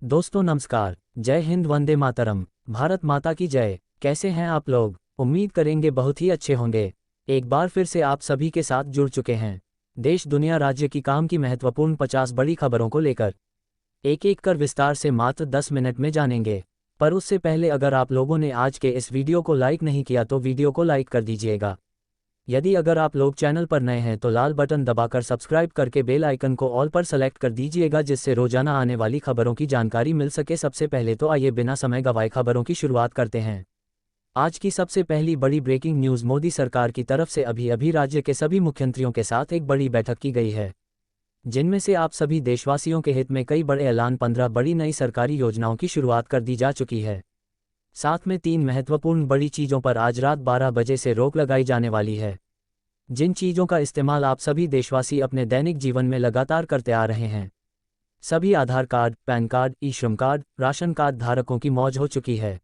दोस्तों नमस्कार। जय हिंद, वंदे मातरम। भारत माता की जय। कैसे हैं आप लोग? उम्मीद करेंगे बहुत ही अच्छे होंगे। एक बार फिर से आप सभी के साथ जुड़ चुके हैं देश दुनिया राज्य की काम की महत्वपूर्ण 50 बड़ी खबरों को लेकर। एक एक कर विस्तार से मात्र 10 मिनट में जानेंगे। पर उससे पहले अगर आप लोगों ने आज के इस वीडियो को लाइक नहीं किया तो वीडियो को लाइक कर दीजिएगा। यदि अगर आप लोग चैनल पर नए हैं तो लाल बटन दबाकर सब्सक्राइब करके बेल आइकन को ऑल पर सेलेक्ट कर दीजिएगा, जिससे रोजाना आने वाली खबरों की जानकारी मिल सके। सबसे पहले तो आइए बिना समय गंवाए खबरों की शुरुआत करते हैं। आज की सबसे पहली बड़ी ब्रेकिंग न्यूज़, मोदी सरकार की तरफ से अभी अभी राज्य के सभी मुख्यमंत्रियों के साथ एक बड़ी बैठक की गई है, जिनमें से आप सभी देशवासियों के हित में कई बड़े ऐलान, 15 बड़ी नई सरकारी योजनाओं की शुरुआत कर दी जा चुकी है। साथ में 3 महत्वपूर्ण बड़ी चीज़ों पर आज रात 12 बजे से रोक लगाई जाने वाली है, जिन चीज़ों का इस्तेमाल आप सभी देशवासी अपने दैनिक जीवन में लगातार करते आ रहे हैं। सभी आधार कार्ड, पैन कार्ड, ई श्रम कार्ड, राशन कार्ड धारकों की मौज हो चुकी है।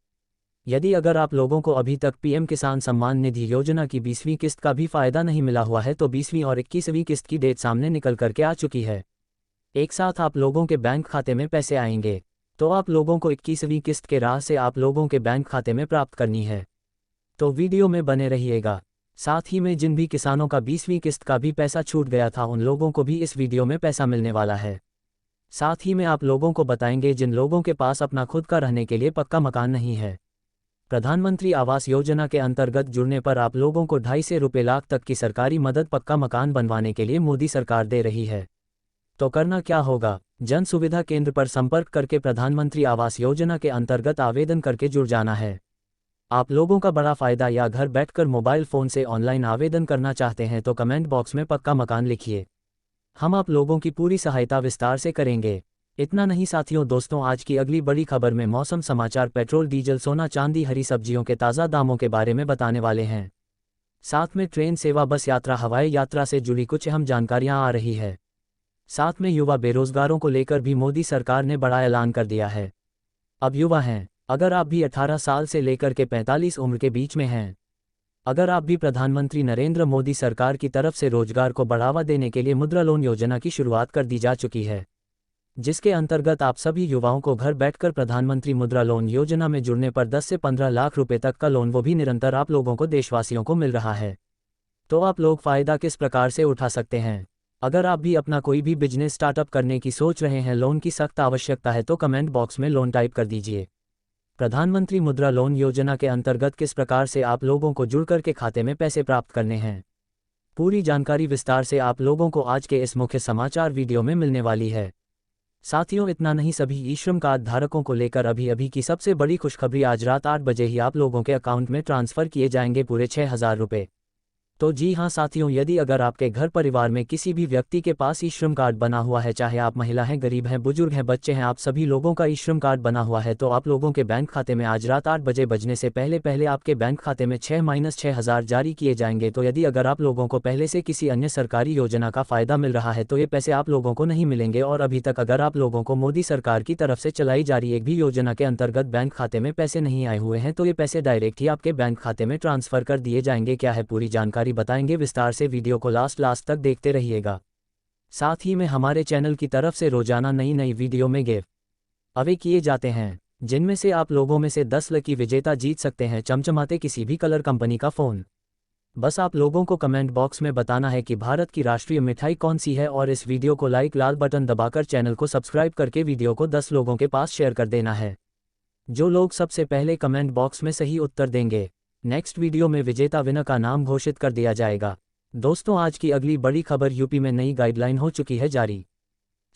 यदि अगर आप लोगों को अभी तक पीएम किसान सम्मान निधि योजना की 20वीं किस्त का भी फायदा नहीं मिला हुआ है तो 20वीं और 21वीं किस्त की डेट सामने निकल करके आ चुकी है। एक साथ आप लोगों के बैंक खाते में पैसे आएंगे, तो आप लोगों को 21वीं किस्त के राह से आप लोगों के बैंक खाते में प्राप्त करनी है। तो वीडियो में बने रहिएगा। साथ ही में जिन भी किसानों का 20वीं किस्त का भी पैसा छूट गया था उन लोगों को भी इस वीडियो में पैसा मिलने वाला है। साथ ही में आप लोगों को बताएंगे जिन लोगों के पास अपना खुद का रहने के लिए पक्का मकान नहीं है, प्रधानमंत्री आवास योजना के अंतर्गत जुड़ने पर आप लोगों को 2.5 रुपये लाख तक की सरकारी मदद पक्का मकान बनवाने के लिए मोदी सरकार दे रही है। तो करना क्या होगा? जन सुविधा केंद्र पर संपर्क करके प्रधानमंत्री आवास योजना के अंतर्गत आवेदन करके जुड़ जाना है। आप लोगों का बड़ा फायदा, या घर बैठकर मोबाइल फ़ोन से ऑनलाइन आवेदन करना चाहते हैं तो कमेंट बॉक्स में पक्का मकान लिखिए। हम आप लोगों की पूरी सहायता विस्तार से करेंगे। इतना नहीं साथियों, दोस्तों आज की अगली बड़ी खबर में मौसम समाचार, पेट्रोल डीजल, सोना चांदी, हरी सब्जियों के ताज़ा दामों के बारे में बताने वाले हैं। साथ में ट्रेन सेवा, बस यात्रा, हवाई यात्रा से जुड़ी कुछ अहम जानकारियां आ रही है। साथ में युवा बेरोजगारों को लेकर भी मोदी सरकार ने बड़ा ऐलान कर दिया है। अब युवा हैं, अगर आप भी 18 साल से लेकर के 45 उम्र के बीच में हैं, अगर आप भी प्रधानमंत्री नरेंद्र मोदी सरकार की तरफ से रोजगार को बढ़ावा देने के लिए मुद्रा लोन योजना की शुरुआत कर दी जा चुकी है, जिसके अंतर्गत आप सभी युवाओं को घर बैठकर प्रधानमंत्री मुद्रा लोन योजना में जुड़ने पर 10 से 15 लाख रुपए तक का लोन, वो भी निरंतर आप लोगों को, देशवासियों को मिल रहा है। तो आप लोग फ़ायदा किस प्रकार से उठा सकते हैं? अगर आप भी अपना कोई भी बिजनेस स्टार्टअप करने की सोच रहे हैं, लोन की सख्त आवश्यकता है, तो कमेंट बॉक्स में लोन टाइप कर दीजिए। प्रधानमंत्री मुद्रा लोन योजना के अंतर्गत किस प्रकार से आप लोगों को जुड़कर के खाते में पैसे प्राप्त करने हैं, पूरी जानकारी विस्तार से आप लोगों को आज के इस मुख्य समाचार वीडियो में मिलने वाली है। साथियों इतना नहीं, सभी ई श्रम कार्ड धारकों को लेकर अभी अभी की सबसे बड़ी खुशखबरी, आज रात 8 बजे ही आप लोगों के अकाउंट में ट्रांसफ़र किए जाएंगे पूरे 6,000 रुपये। तो जी हाँ साथियों, यदि अगर आपके घर परिवार में किसी भी व्यक्ति के पास ई श्रम कार्ड बना हुआ है, चाहे आप महिला हैं, गरीब हैं, बुजुर्ग हैं, बच्चे हैं, आप सभी लोगों का ई श्रम कार्ड बना हुआ है, तो आप लोगों के बैंक खाते में आज रात 8 बजे बजने से पहले पहले आपके बैंक खाते में 6-6,000 जारी किए जाएंगे। तो यदि अगर आप लोगों को पहले से किसी अन्य सरकारी योजना का फ़ायदा मिल रहा है तो ये पैसे आप लोगों को नहीं मिलेंगे, और अभी तक अगर आप लोगों को मोदी सरकार की तरफ से चलाई जा रही एक भी योजना के अंतर्गत बैंक खाते में पैसे नहीं आए हुए हैं तो ये पैसे डायरेक्ट ही आपके बैंक खाते में ट्रांसफ़र कर दिए जाएंगे। क्या है पूरी जानकारी बताएंगे विस्तार से, वीडियो को लास्ट तक देखते रहिएगा। साथ ही में हमारे चैनल की तरफ से रोजाना नई वीडियो में गिव अवे किए जाते हैं, जिनमें से आप लोगों में से 10 लकी विजेता जीत सकते हैं चमचमाते किसी भी कलर कंपनी का फ़ोन। बस आप लोगों को कमेंट बॉक्स में बताना है कि भारत की राष्ट्रीय मिठाई कौन सी है, और इस वीडियो को लाइक, लाल बटन दबाकर चैनल को सब्सक्राइब करके वीडियो को 10 लोगों के पास शेयर कर देना है। जो लोग सबसे पहले कमेंट बॉक्स में सही उत्तर देंगे, नेक्स्ट वीडियो में विजेता विनर का नाम घोषित कर दिया जाएगा। दोस्तों आज की अगली बड़ी खबर, यूपी में नई गाइडलाइन हो चुकी है जारी,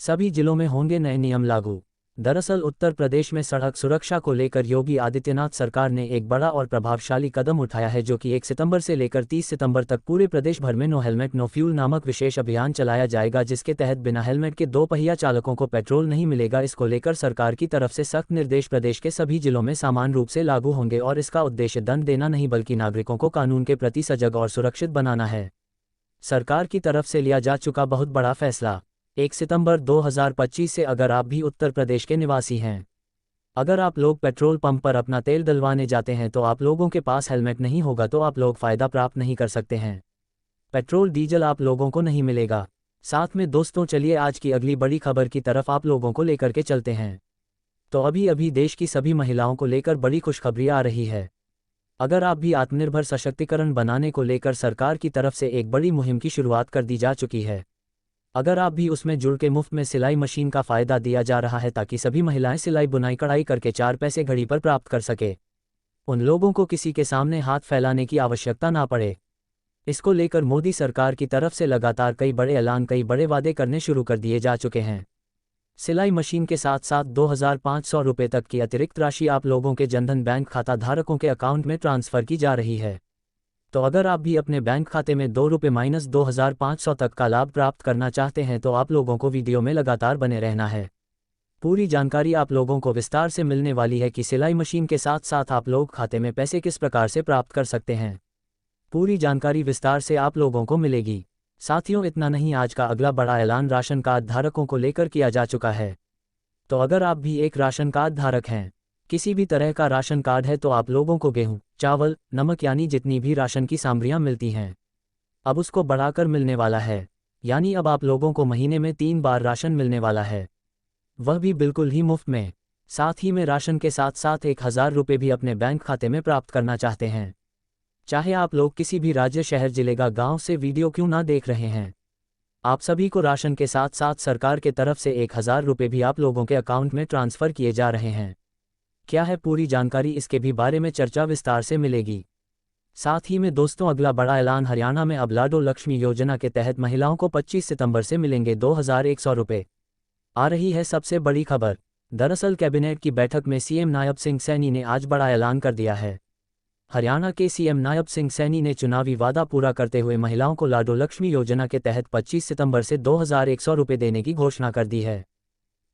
सभी जिलों में होंगे नए नियम लागू। दरअसल उत्तर प्रदेश में सड़क सुरक्षा को लेकर योगी आदित्यनाथ सरकार ने एक बड़ा और प्रभावशाली कदम उठाया है, जो कि 1 सितंबर से लेकर 30 सितंबर तक पूरे प्रदेश भर में नो हेलमेट नो फ्यूल नामक विशेष अभियान चलाया जाएगा, जिसके तहत बिना हेलमेट के 2 पहिया चालकों को पेट्रोल नहीं मिलेगा। इसको लेकर सरकार की तरफ से सख्त निर्देश प्रदेश के सभी जिलों में समान रूप से लागू होंगे, और इसका उद्देश्य दंड देना नहीं बल्कि नागरिकों को कानून के प्रति सजग और सुरक्षित बनाना है। सरकार की तरफ से लिया जा चुका बहुत बड़ा फैसला, 1 सितंबर 2025 से अगर आप भी उत्तर प्रदेश के निवासी हैं, अगर आप लोग पेट्रोल पंप पर अपना तेल डलवाने जाते हैं तो आप लोगों के पास हेलमेट नहीं होगा तो आप लोग फ़ायदा प्राप्त नहीं कर सकते हैं, पेट्रोल डीजल आप लोगों को नहीं मिलेगा। साथ में दोस्तों चलिए आज की अगली बड़ी खबर की तरफ आप लोगों को लेकर के चलते हैं। तो अभी अभी देश की सभी महिलाओं को लेकर बड़ी खुशखबरी आ रही है। अगर आप भी आत्मनिर्भर सशक्तिकरण बनाने को लेकर सरकार की तरफ से एक बड़ी मुहिम की शुरुआत कर दी जा चुकी है। अगर आप भी उसमें जुड़ के मुफ्त में सिलाई मशीन का फ़ायदा दिया जा रहा है ताकि सभी महिलाएं सिलाई बुनाई कढ़ाई करके 4 पैसे घड़ी पर प्राप्त कर सके, उन लोगों को किसी के सामने हाथ फैलाने की आवश्यकता ना पड़े। इसको लेकर मोदी सरकार की तरफ से लगातार कई बड़े ऐलान कई बड़े वादे करने शुरू कर दिए जा चुके हैं। सिलाई मशीन के साथ साथ 2,500 रुपये तक की अतिरिक्त राशि आप लोगों के जनधन बैंक खाता धारकों के अकाउंट में ट्रांसफ़र की जा रही है। तो अगर आप भी अपने बैंक खाते में 2 रुपये माइनस 2,500 तक का लाभ प्राप्त करना चाहते हैं तो आप लोगों को वीडियो में लगातार बने रहना है। पूरी जानकारी आप लोगों को विस्तार से मिलने वाली है कि सिलाई मशीन के साथ साथ आप लोग खाते में पैसे किस प्रकार से प्राप्त कर सकते हैं। पूरी जानकारी विस्तार से आप लोगों को मिलेगी। साथियों, इतना नहीं, आज का अगला बड़ा ऐलान राशन कार्ड धारकों को लेकर किया जा चुका है। तो अगर आप भी एक राशन कार्ड धारक हैं, किसी भी तरह का राशन कार्ड है, तो आप लोगों को गेहूं, चावल, नमक यानी जितनी भी राशन की सामग्रियां मिलती हैं, अब उसको बढ़ाकर मिलने वाला है। यानी अब आप लोगों को महीने में 3 बार राशन मिलने वाला है, वह भी बिल्कुल ही मुफ्त में। साथ ही में राशन के साथ साथ 1,000 रुपये भी अपने बैंक खाते में प्राप्त करना चाहते हैं। चाहे आप लोग किसी भी राज्य, शहर, जिले, गांव से वीडियो क्यों ना देख रहे हैं, आप सभी को राशन के साथ साथ सरकार के तरफ से 1,000 रुपये भी आप लोगों के अकाउंट में ट्रांसफ़र किए जा रहे हैं। क्या है पूरी जानकारी, इसके भी बारे में चर्चा विस्तार से मिलेगी। साथ ही में दोस्तों, अगला बड़ा ऐलान, हरियाणा में अब लाडो लक्ष्मी योजना के तहत महिलाओं को 25 सितंबर से मिलेंगे 2,100 रुपये। आ रही है सबसे बड़ी खबर। दरअसल कैबिनेट की बैठक में सीएम नायब सिंह सैनी ने आज बड़ा ऐलान कर दिया है। हरियाणा के सीएम नायब सिंह सैनी ने चुनावी वादा पूरा करते हुए महिलाओं को लाडो लक्ष्मी योजना के तहत 25 सितंबर से 2,100 रुपये देने की घोषणा कर दी है।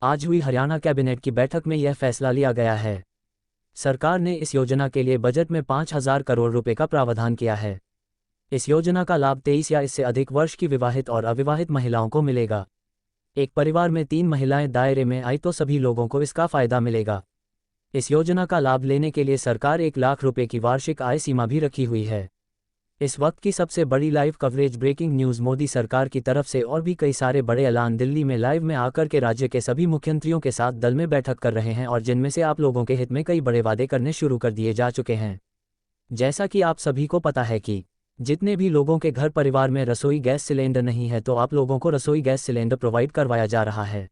आज हुई हरियाणा कैबिनेट की बैठक में यह फैसला लिया गया है। सरकार ने इस योजना के लिए बजट में 5,000 करोड़ रुपए का प्रावधान किया है। इस योजना का लाभ 23 या इससे अधिक वर्ष की विवाहित और अविवाहित महिलाओं को मिलेगा। एक परिवार में 3 महिलाएं दायरे में आई तो सभी लोगों को इसका फायदा मिलेगा। इस योजना का लाभ लेने के लिए सरकार 1 लाख रुपए की वार्षिक आय सीमा भी रखी हुई है। इस वक्त की सबसे बड़ी live coverage, breaking news, Modi सरकार की तरफ से और भी कई सारे बड़े ऐलान दिल्ली में लाइव में आकर के राज्य के सभी मुख्यमंत्रियों के साथ दल में बैठक कर रहे हैं और जिनमें से आप लोगों के हित में कई बड़े वादे करने शुरू कर दिए जा चुके हैं। जैसा कि आप सभी को पता है कि जितने भी लोगों के घर परिवार में रसोई गैस सिलेंडर नहीं है तो आप लोगों को रसोई गैस सिलेंडर प्रोवाइड करवाया जा रहा है।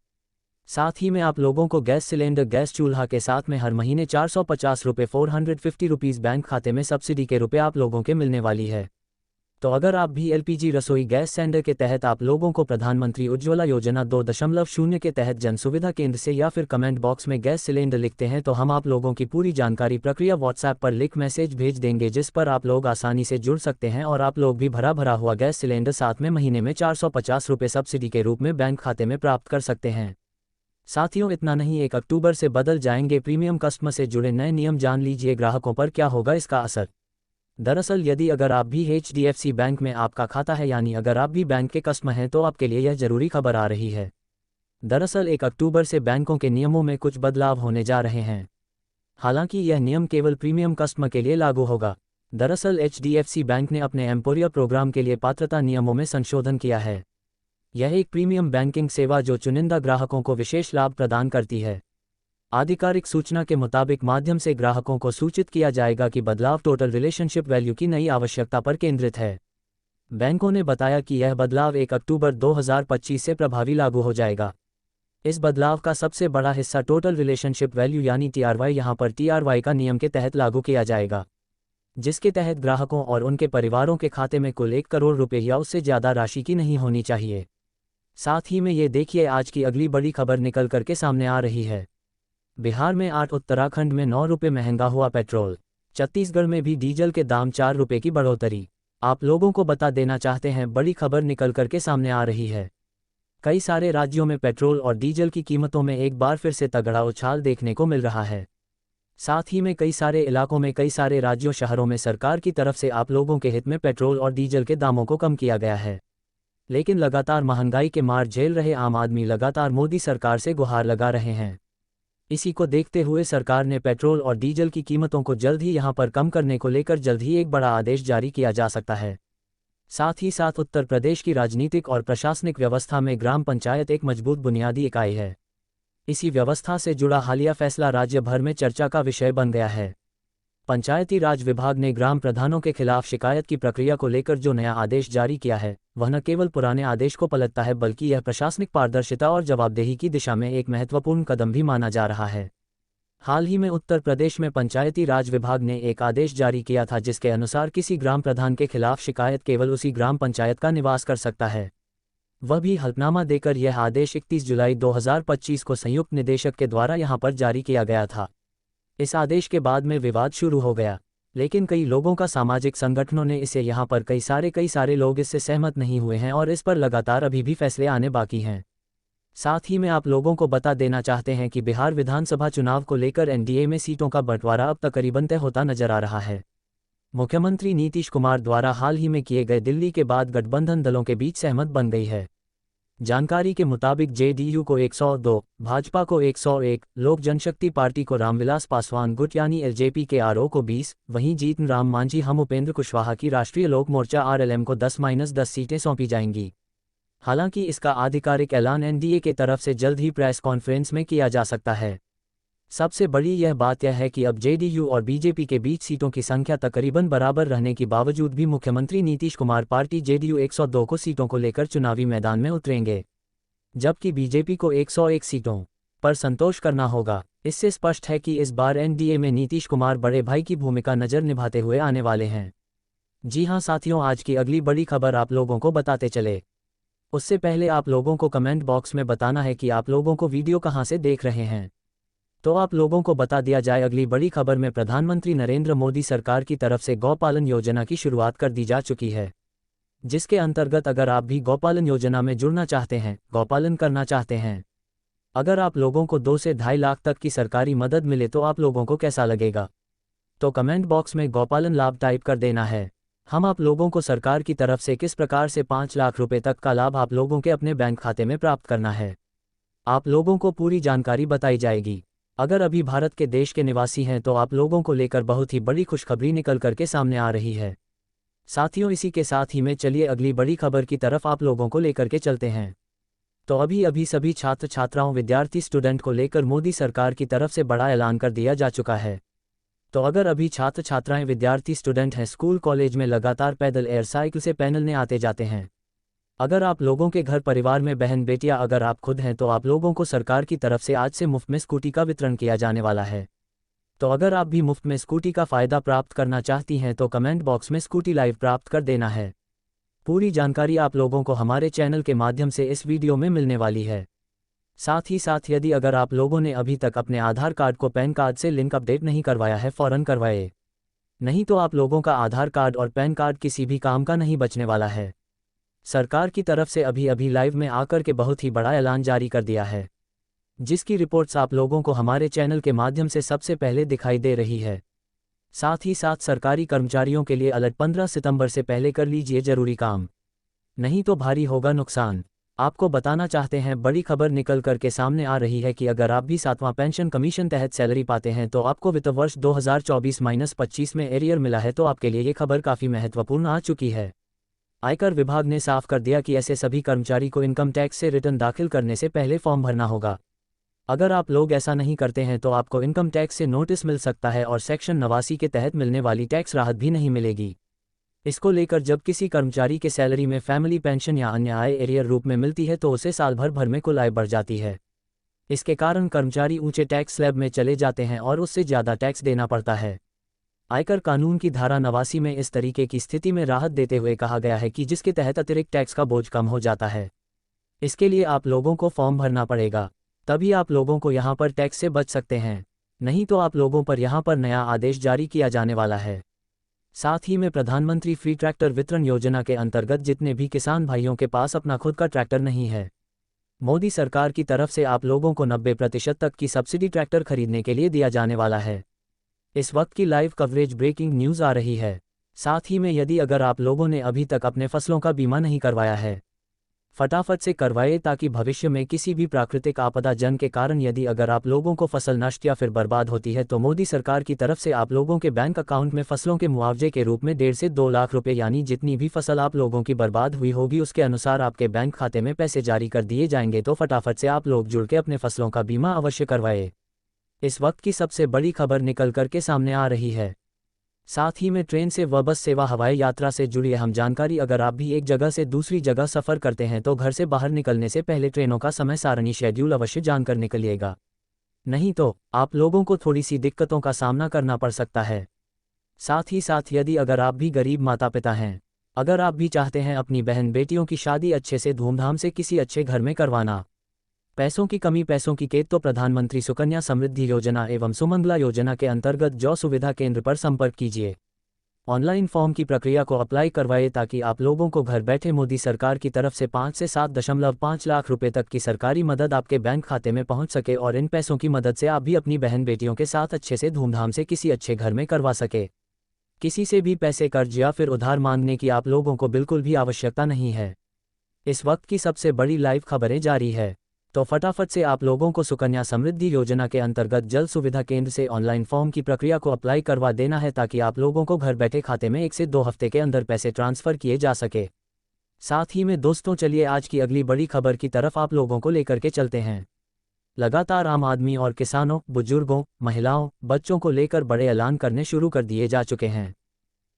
साथ ही में आप लोगों को गैस सिलेंडर, गैस चूल्हा के साथ में हर महीने 450 रुपये 450 रुपीज़ बैंक खाते में सब्सिडी के रुपए आप लोगों के मिलने वाली है। तो अगर आप भी एलपीजी रसोई गैस सिलेंडर के तहत आप लोगों को प्रधानमंत्री उज्ज्वला योजना 2.0 के तहत जन सुविधा केंद्र से या फिर कमेंट बॉक्स में गैस सिलेंडर लिखते हैं तो हम आप लोगों की पूरी जानकारी प्रक्रिया व्हाट्सएप पर लिख मैसेज भेज देंगे, जिस पर आप लोग आसानी से जुड़ सकते हैं और आप लोग भी भरा हुआ गैस सिलेंडर साथ में महीने में 450 रुपये सब्सिडी के रूप में बैंक खाते में प्राप्त कर सकते हैं। साथियों, इतना नहीं, 1 अक्टूबर से बदल जाएंगे प्रीमियम कस्टमर से जुड़े नए नियम। जान लीजिए ग्राहकों पर क्या होगा इसका असर। दरअसल यदि अगर आप भी HDFC बैंक में आपका खाता है, यानी अगर आप भी बैंक के कस्टमर हैं, तो आपके लिए यह जरूरी खबर आ रही है। दरअसल 1 अक्टूबर से बैंकों के नियमों में कुछ बदलाव होने जा रहे हैं। हालांकि यह नियम केवल प्रीमियम कस्टमर के लिए लागू होगा। दरअसल HDFC बैंक ने अपने एम्पोरियर प्रोग्राम के लिए पात्रता नियमों में संशोधन किया है। यह एक प्रीमियम बैंकिंग सेवा जो चुनिंदा ग्राहकों को विशेष लाभ प्रदान करती है। आधिकारिक सूचना के मुताबिक माध्यम से ग्राहकों को सूचित किया जाएगा कि बदलाव टोटल रिलेशनशिप वैल्यू की नई आवश्यकता पर केंद्रित है। बैंकों ने बताया कि यह बदलाव 1 अक्टूबर 2025 से प्रभावी लागू हो जाएगा। इस बदलाव का सबसे बड़ा हिस्सा टोटल रिलेशनशिप वैल्यू यानी TRY, यहाँ पर TRY का नियम के तहत लागू किया जाएगा, जिसके तहत ग्राहकों और उनके परिवारों के खाते में कुल 1 करोड़ रुपये या उससे ज़्यादा राशि की नहीं होनी चाहिए। साथ ही में ये देखिए आज की अगली बड़ी खबर निकल करके सामने आ रही है। बिहार में 8, उत्तराखंड में 9 रुपये महंगा हुआ पेट्रोल। छत्तीसगढ़ में भी डीजल के दाम 4 रुपये की बढ़ोतरी। आप लोगों को बता देना चाहते हैं, बड़ी खबर निकल करके सामने आ रही है। कई सारे राज्यों में पेट्रोल और डीजल की कीमतों में एक बार फिर से तगड़ा उछाल देखने को मिल रहा है। साथ ही में कई सारे इलाकों में, कई सारे राज्यों, शहरों में सरकार की तरफ से आप लोगों के हित में पेट्रोल और डीजल के दामों को कम किया गया है। लेकिन लगातार महंगाई के मार झेल रहे आम आदमी लगातार मोदी सरकार से गुहार लगा रहे हैं। इसी को देखते हुए सरकार ने पेट्रोल और डीजल की कीमतों को जल्द ही यहां पर कम करने को लेकर जल्द ही एक बड़ा आदेश जारी किया जा सकता है। साथ ही साथ उत्तर प्रदेश की राजनीतिक और प्रशासनिक व्यवस्था में ग्राम पंचायत एक मजबूत बुनियादी इकाई है। इसी व्यवस्था से जुड़ा हालिया फैसला राज्य भर में चर्चा का विषय बन गया है। पंचायती राज विभाग ने ग्राम प्रधानों के खिलाफ शिकायत की प्रक्रिया को लेकर जो नया आदेश जारी किया है, वह न केवल पुराने आदेश को पलटता है बल्कि यह प्रशासनिक पारदर्शिता और जवाबदेही की दिशा में एक महत्वपूर्ण कदम भी माना जा रहा है। हाल ही में उत्तर प्रदेश में पंचायती राज विभाग ने एक आदेश जारी किया था जिसके अनुसार किसी ग्राम प्रधान के खिलाफ शिकायत केवल उसी ग्राम पंचायत का निवास कर सकता है, वह भी हलफनामा देकर। यह आदेश 31 जुलाई 2025 को संयुक्त निदेशक के द्वारा यहां पर जारी किया गया था। इस आदेश के बाद में विवाद शुरू हो गया, लेकिन कई लोगों का सामाजिक संगठनों ने इसे यहां पर कई सारे लोग इससे सहमत नहीं हुए हैं और इस पर लगातार अभी भी फैसले आने बाकी हैं। साथ ही में आप लोगों को बता देना चाहते हैं कि बिहार विधानसभा चुनाव को लेकर एनडीए में सीटों का बंटवारा अब तकरीबन तय होता नजर आ रहा है। मुख्यमंत्री नीतीश कुमार द्वारा हाल ही में किए गए दिल्ली के बाद गठबंधन दलों के बीच सहमत बन गई है। जानकारी के मुताबिक जेडीयू को 102, भाजपा को 101, लोक जनशक्ति पार्टी को रामविलास पासवान गुट यानी एलजेपी के आरओ को 20, वहीं जीतन राम मांझी हम उपेंद्र कुशवाहा की राष्ट्रीय लोक मोर्चा आरएलएम को 10-10 सीटें सौंपी जाएंगी। हालांकि इसका आधिकारिक ऐलान एनडीए के तरफ से जल्द ही प्रेस कॉन्फ्रेंस में किया जा सकता है। सबसे बड़ी यह बात यह है कि अब जेडीयू और बीजेपी के बीच सीटों की संख्या तकरीबन बराबर रहने के बावजूद भी मुख्यमंत्री नीतीश कुमार पार्टी जेडीयू 102 को सीटों को लेकर चुनावी मैदान में उतरेंगे, जबकि बीजेपी को 101 सीटों पर संतोष करना होगा। इससे स्पष्ट है कि इस बार एनडीए में नीतीश कुमार बड़े भाई की भूमिका नजर निभाते हुए आने वाले हैं। जी हां साथियों, आज की अगली बड़ी खबर आप लोगों को बताते चले। उससे पहले आप लोगों को कमेंट बॉक्स में बताना है कि आप लोगों को वीडियो कहां से देख रहे हैं। तो आप लोगों को बता दिया जाए, अगली बड़ी खबर में प्रधानमंत्री नरेंद्र मोदी सरकार की तरफ से गौपालन योजना की शुरुआत कर दी जा चुकी है, जिसके अंतर्गत अगर आप भी गौपालन योजना में जुड़ना चाहते हैं, गौपालन करना चाहते हैं, अगर आप लोगों को 2 से 2.5 लाख तक की सरकारी मदद मिले तो आप लोगों को कैसा लगेगा? तो कमेंट बॉक्स में गौपालन लाभ टाइप कर देना है। हम आप लोगों को सरकार की तरफ से किस प्रकार से 5 लाख रुपए तक का लाभ आप लोगों के अपने बैंक खाते में प्राप्त करना है, आप लोगों को पूरी जानकारी बताई जाएगी। अगर अभी भारत के देश के निवासी हैं तो आप लोगों को लेकर बहुत ही बड़ी खुशखबरी निकल करके सामने आ रही है। साथियों, इसी के साथ ही में चलिए अगली बड़ी खबर की तरफ आप लोगों को लेकर के चलते हैं। तो अभी सभी छात्र छात्राओं विद्यार्थी स्टूडेंट को लेकर मोदी सरकार की तरफ से बड़ा ऐलान कर दिया जा चुका है। तो अगर अभी छात्र छात्राएं विद्यार्थी स्टूडेंट हैं, स्कूल कॉलेज में लगातार पैदल एयर साइकिल से पैनल आते जाते हैं, अगर आप लोगों के घर परिवार में बहन बेटियां अगर आप खुद हैं तो आप लोगों को सरकार की तरफ से आज से मुफ्त में स्कूटी का वितरण किया जाने वाला है। तो अगर आप भी मुफ्त में स्कूटी का फ़ायदा प्राप्त करना चाहती हैं तो कमेंट बॉक्स में स्कूटी लाइव प्राप्त कर देना है। पूरी जानकारी आप लोगों को हमारे चैनल के माध्यम से इस वीडियो में मिलने वाली है। साथ ही साथ यदि अगर आप लोगों ने अभी तक अपने आधार कार्ड को पैन कार्ड से लिंक अपडेट नहीं करवाया है, फ़ौरन करवाए, नहीं तो आप लोगों का आधार कार्ड और पैन कार्ड किसी भी काम का नहीं बचने वाला है। सरकार की तरफ से अभी लाइव में आकर के बहुत ही बड़ा ऐलान जारी कर दिया है, जिसकी रिपोर्ट्स आप लोगों को हमारे चैनल के माध्यम से सबसे पहले दिखाई दे रही है। साथ ही साथ सरकारी कर्मचारियों के लिए अलर्ट 15 सितंबर से पहले कर लीजिए जरूरी काम, नहीं तो भारी होगा नुकसान। आपको बताना चाहते हैं, बड़ी खबर निकल करके सामने आ रही है कि अगर आप भी 7वां पेंशन कमीशन तहत सैलरी पाते हैं तो आपको वित्त वर्ष 2024-25 में एरियर मिला है, तो आपके लिए ये खबर काफ़ी महत्वपूर्ण आ चुकी है। आयकर विभाग ने साफ कर दिया कि ऐसे सभी कर्मचारी को इनकम टैक्स से रिटर्न दाखिल करने से पहले फॉर्म भरना होगा। अगर आप लोग ऐसा नहीं करते हैं तो आपको इनकम टैक्स से नोटिस मिल सकता है और सेक्शन 89 के तहत मिलने वाली टैक्स राहत भी नहीं मिलेगी। इसको लेकर जब किसी कर्मचारी के सैलरी में फैमिली पेंशन या अन्य आय एरियर रूप में मिलती है तो उसे साल भर में कुल आय बढ़ जाती है। इसके कारण कर्मचारी ऊंचे टैक्स स्लैब में चले जाते हैं और उससे ज़्यादा टैक्स देना पड़ता है। आयकर कानून की धारा 89 में इस तरीके की स्थिति में राहत देते हुए कहा गया है कि जिसके तहत अतिरिक्त टैक्स का बोझ कम हो जाता है। इसके लिए आप लोगों को फॉर्म भरना पड़ेगा, तभी आप लोगों को यहाँ पर टैक्स से बच सकते हैं, नहीं तो आप लोगों पर यहाँ पर नया आदेश जारी किया जाने वाला है। साथ ही में प्रधानमंत्री फ्री ट्रैक्टर वितरण योजना के अंतर्गत जितने भी किसान भाइयों के पास अपना खुद का ट्रैक्टर नहीं है, मोदी सरकार की तरफ से आप लोगों को 90% तक की सब्सिडी ट्रैक्टर खरीदने के लिए दिया जाने वाला है। इस वक्त की लाइव कवरेज ब्रेकिंग न्यूज़ आ रही है। साथ ही में यदि अगर आप लोगों ने अभी तक अपने फसलों का बीमा नहीं करवाया है, फटाफट से करवाए ताकि भविष्य में किसी भी प्राकृतिक आपदा जन के कारण यदि अगर आप लोगों को फसल नष्ट या फिर बर्बाद होती है तो मोदी सरकार की तरफ से आप लोगों के बैंक अकाउंट में फसलों के मुआवजे के रूप में 1.5 से 2 लाख रुपए यानी जितनी भी फसल आप लोगों की बर्बाद हुई होगी उसके अनुसार आपके बैंक खाते में पैसे जारी कर दिए जाएंगे। तो फटाफट से आप लोग जुड़ के अपने फसलों का बीमा अवश्य करवाए। इस वक्त की सबसे बड़ी खबर निकल करके सामने आ रही है। साथ ही में ट्रेन से व बस सेवा हवाई यात्रा से जुड़ी अहम जानकारी। अगर आप भी एक जगह से दूसरी जगह सफ़र करते हैं तो घर से बाहर निकलने से पहले ट्रेनों का समय सारणी शेड्यूल अवश्य जानकर निकलिएगा, नहीं तो आप लोगों को थोड़ी सी दिक्कतों का सामना करना पड़ सकता है। साथ ही साथ यदि अगर आप भी गरीब माता पिता हैं, अगर आप भी चाहते हैं अपनी बहन बेटियों की शादी अच्छे से धूमधाम से किसी अच्छे घर में करवाना, पैसों की कमी पैसों की केत, तो प्रधानमंत्री सुकन्या समृद्धि योजना एवं सुमंगला योजना के अंतर्गत जो सुविधा केंद्र पर संपर्क कीजिए। ऑनलाइन फॉर्म की प्रक्रिया को अप्लाई करवाइए ताकि आप लोगों को घर बैठे मोदी सरकार की तरफ से 5 से 7.5 लाख रुपए तक की सरकारी मदद आपके बैंक खाते में पहुंच सके और इन पैसों की मदद से आप भी अपनी बहन बेटियों के साथ अच्छे से धूमधाम से किसी अच्छे घर में करवा सके। किसी से भी पैसे कर्ज या फिर उधार मांगने की आप लोगों को बिल्कुल भी आवश्यकता नहीं है। इस वक्त की सबसे बड़ी लाइव खबरें जारी है, तो फटाफट से आप लोगों को सुकन्या समृद्धि योजना के अंतर्गत जल सुविधा केंद्र से ऑनलाइन फॉर्म की प्रक्रिया को अप्लाई करवा देना है ताकि आप लोगों को घर बैठे खाते में 1 से 2 हफ्ते के अंदर पैसे ट्रांसफ़र किए जा सके। साथ ही में दोस्तों चलिए आज की अगली बड़ी खबर की तरफ आप लोगों को लेकर के चलते हैं। लगातार आम आदमी और किसानों, बुजुर्गों, महिलाओं, बच्चों को लेकर बड़े ऐलान करने शुरू कर दिए जा चुके हैं।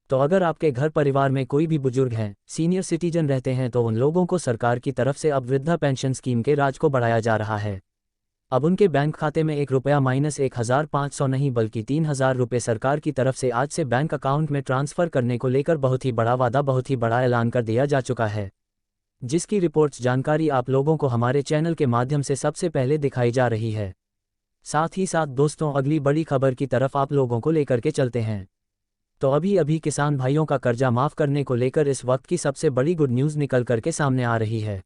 तो अगर आपके घर परिवार में कोई भी बुजुर्ग हैं, सीनियर सिटीजन रहते हैं तो उन लोगों को सरकार की तरफ से अब वृद्धा पेंशन स्कीम के राज को बढ़ाया जा रहा है। अब उनके बैंक खाते में ₹1 -1500 नहीं बल्कि 3000 रुपये सरकार की तरफ से आज से बैंक अकाउंट में ट्रांसफ़र करने को लेकर बहुत ही बड़ा वादा, बहुत ही बड़ा ऐलान कर दिया जा चुका है, जिसकी रिपोर्ट्स जानकारी आप लोगों को हमारे चैनल के माध्यम से सबसे पहले दिखाई जा रही है। साथ ही साथ दोस्तों अगली बड़ी खबर की तरफ आप लोगों को लेकर के चलते हैं। तो अभी किसान भाइयों का कर्जा माफ़ करने को लेकर इस वक्त की सबसे बड़ी गुड न्यूज़ निकल करके सामने आ रही है।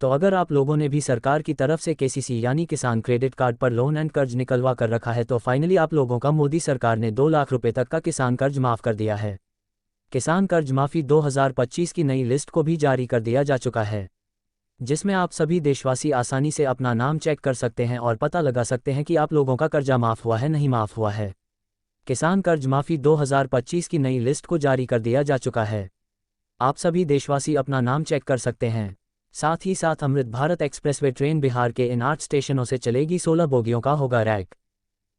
तो अगर आप लोगों ने भी सरकार की तरफ से केसीसी यानी किसान क्रेडिट कार्ड पर लोन एंड कर्ज निकलवा कर रखा है तो फाइनली आप लोगों का मोदी सरकार ने 2 लाख रुपए तक का किसान कर्ज माफ़ कर दिया है। किसान कर्ज माफ़ी 2025 की नई लिस्ट को भी जारी कर दिया जा चुका है, जिसमें आप सभी देशवासी आसानी से अपना नाम चेक कर सकते हैं और पता लगा सकते हैं कि आप लोगों का कर्जा माफ़ हुआ है नहीं माफ़ हुआ है। किसान कर्ज माफ़ी 2025 की नई लिस्ट को जारी कर दिया जा चुका है। आप सभी देशवासी अपना नाम चेक कर सकते हैं। साथ ही साथ अमृत भारत एक्सप्रेसवे ट्रेन बिहार के इन 8 स्टेशनों से चलेगी, 16 बोगियों का होगा रैक।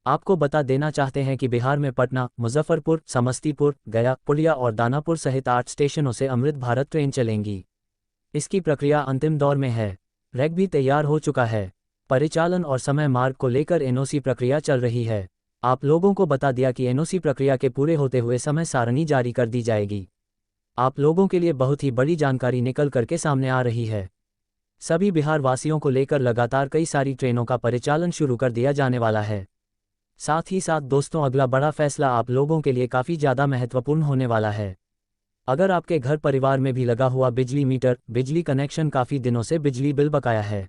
आपको बता देना चाहते हैं कि बिहार में पटना, मुजफ्फरपुर, समस्तीपुर, गया, पुलिया और दानापुर सहित 8 स्टेशनों से अमृत भारत ट्रेन चलेंगी। इसकी प्रक्रिया अंतिम दौर में है, रैक भी तैयार हो चुका है। परिचालन और समय मार्ग को लेकर एनओसी प्रक्रिया चल रही है। आप लोगों को बता दिया कि एनओसी प्रक्रिया के पूरे होते हुए समय सारणी जारी कर दी जाएगी। आप लोगों के लिए बहुत ही बड़ी जानकारी निकल करके सामने आ रही है। सभी बिहार वासियों को लेकर लगातार कई सारी ट्रेनों का परिचालन शुरू कर दिया जाने वाला है। साथ ही साथ दोस्तों अगला बड़ा फैसला आप लोगों के लिए काफ़ी ज़्यादा महत्वपूर्ण होने वाला है। अगर आपके घर परिवार में भी लगा हुआ बिजली मीटर, बिजली कनेक्शन, काफ़ी दिनों से बिजली बिल बकाया है,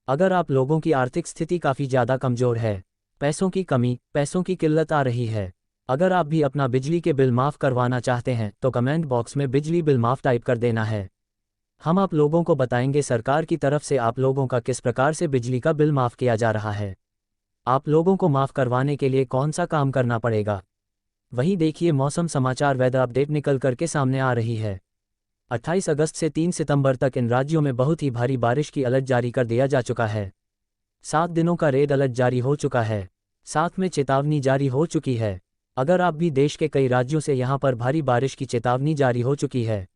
अगर आप लोगों की आर्थिक स्थिति काफ़ी ज़्यादा कमज़ोर है, पैसों की कमी, पैसों की किल्लत आ रही है, अगर आप भी अपना बिजली के बिल माफ़ करवाना चाहते हैं तो कमेंट बॉक्स में बिजली बिल माफ़ टाइप कर देना है। हम आप लोगों को बताएंगे सरकार की तरफ से आप लोगों का किस प्रकार से बिजली का बिल माफ़ किया जा रहा है। आप लोगों को माफ़ करवाने के लिए कौन सा काम करना पड़ेगा। वहीं देखिए मौसम समाचार वेदर अपडेट निकल करके सामने आ रही है। 28 अगस्त से 3 सितंबर तक इन राज्यों में बहुत ही भारी बारिश की अलर्ट जारी कर दिया जा चुका है। 7 दिनों का रेड अलर्ट जारी हो चुका है, साथ में चेतावनी जारी हो चुकी है। अगर आप भी देश के कई राज्यों से यहां पर भारी बारिश की चेतावनी जारी हो चुकी है।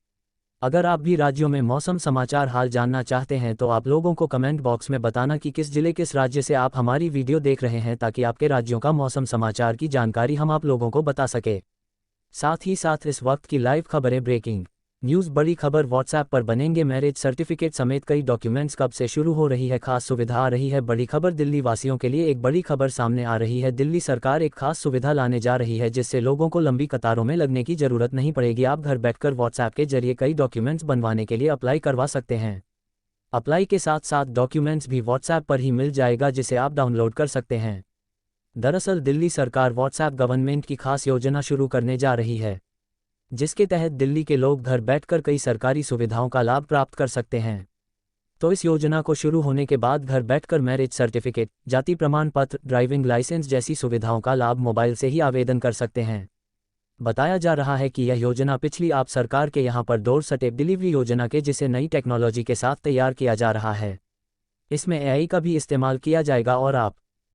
अगर आप भी राज्यों में मौसम समाचार हाल जानना चाहते हैं तो आप लोगों को कमेंट बॉक्स में बताना कि किस जिले किस राज्य से आप हमारी वीडियो देख रहे हैं ताकि आपके राज्यों का मौसम समाचार की जानकारी हम आप लोगों को बता सके। साथ ही साथ इस वक्त की लाइव खबरें, ब्रेकिंग न्यूज़, बड़ी खबर, व्हाट्सएप पर बनेंगे मैरिज सर्टिफिकेट समेत कई डॉक्यूमेंट्स कब से शुरू हो रही है, खास सुविधा आ रही है। बड़ी खबर दिल्ली वासियों के लिए एक बड़ी खबर सामने आ रही है। दिल्ली सरकार एक खास सुविधा लाने जा रही है जिससे लोगों को लंबी कतारों में लगने की जरूरत नहीं पड़ेगी। आप घर बैठकर व्हाट्सएप के जरिए कई डॉक्यूमेंट्स बनवाने के लिए अप्लाई करवा सकते हैं। अप्लाई के साथ साथ डॉक्यूमेंट्स भी व्हाट्सएप पर ही मिल जाएगा जिसे आप डाउनलोड कर सकते हैं। दरअसल दिल्ली सरकार व्हाट्सएप गवर्नमेंट की खास योजना शुरू करने जा रही है, जिसके तहत दिल्ली के लोग घर बैठकर कई सरकारी सुविधाओं का लाभ प्राप्त कर सकते हैं। तो इस योजना को शुरू होने के बाद घर बैठकर मैरिज सर्टिफिकेट, जाति प्रमाण पत्र, ड्राइविंग लाइसेंस जैसी सुविधाओं का लाभ मोबाइल से ही आवेदन कर सकते हैं। बताया जा रहा है कि यह योजना पिछली आप सरकार के यहाँ पर डोर स्टेप डिलीवरी योजना के जिसे नई टेक्नोलॉजी के साथ तैयार किया जा रहा है। इसमें एआई का भी इस्तेमाल किया जाएगा और आप